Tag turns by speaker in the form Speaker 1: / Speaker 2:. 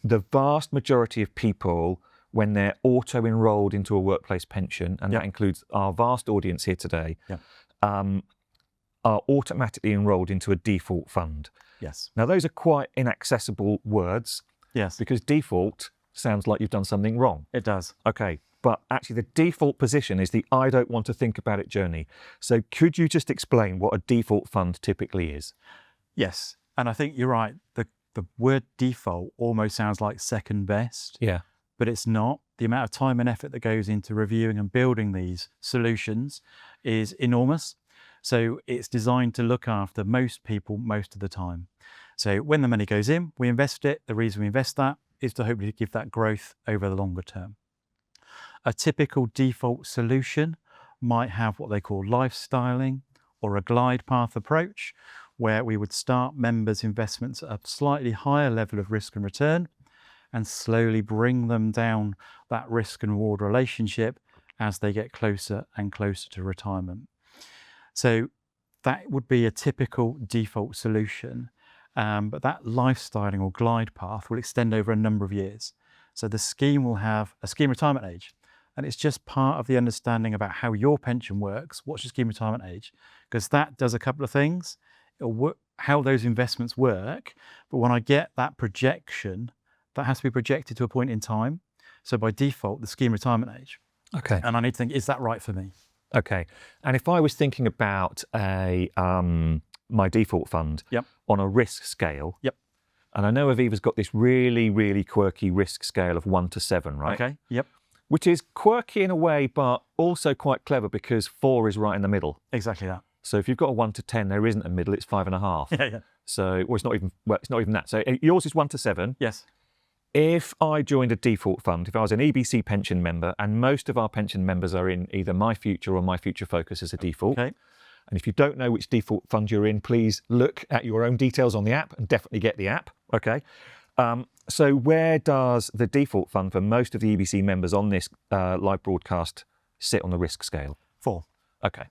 Speaker 1: the vast majority of people, when they're auto-enrolled into a workplace pension, and that includes our vast audience here today, are automatically enrolled into a default fund.
Speaker 2: Yes.
Speaker 1: Now, those are quite inaccessible words.
Speaker 2: Yes.
Speaker 1: Because default sounds like you've done something wrong.
Speaker 2: It does.
Speaker 1: Okay. But actually, the default position is the I don't want to think about it journey. So could you just explain what a default fund typically is?
Speaker 2: Yes. And I think you're right. The word default almost sounds like second best.
Speaker 1: Yeah.
Speaker 2: But it's not. The amount of time and effort that goes into reviewing and building these solutions is enormous. So it's designed to look after most people most of the time. So when the money goes in, we invest it. The reason we invest that is to hopefully give that growth over the longer term. A typical default solution might have what they call lifestyling or a glide path approach, where we would start members' investments at a slightly higher level of risk and return and slowly bring them down that risk and reward relationship as they get closer and closer to retirement. So that would be a typical default solution, but that lifestyling or glide path will extend over a number of years. So the scheme will have a scheme retirement age, and it's just part of the understanding about how your pension works. What's your scheme retirement age? Because that does a couple of things. It'll work, how those investments work, but when I get that projection, that has to be projected to a point in time. So by default, the scheme retirement age.
Speaker 1: Okay.
Speaker 2: And I need to think, is that right for me?
Speaker 1: Okay. And if I was thinking about my default fund on a risk scale, and I know Aviva's got this really, really quirky risk scale of 1 to 7, right?
Speaker 2: Okay. Yep.
Speaker 1: Which is quirky in a way, but also quite clever because 4 is right in the middle.
Speaker 2: Exactly that.
Speaker 1: So if you've got a 1 to 10, there isn't a middle, it's 5.5.
Speaker 2: Yeah.
Speaker 1: So, well, it's not even that. So yours is 1 to 7.
Speaker 2: Yes.
Speaker 1: If I joined a default fund, if I was an EBC pension member, and most of our pension members are in either My Future or My Future Focus as a default.
Speaker 2: Okay.
Speaker 1: And if you don't know which default fund you're in, please look at your own details on the app and definitely get the app. Okay. So where does the default fund for most of the EBC members on this live broadcast sit on the risk scale?
Speaker 2: 4.
Speaker 1: Okay.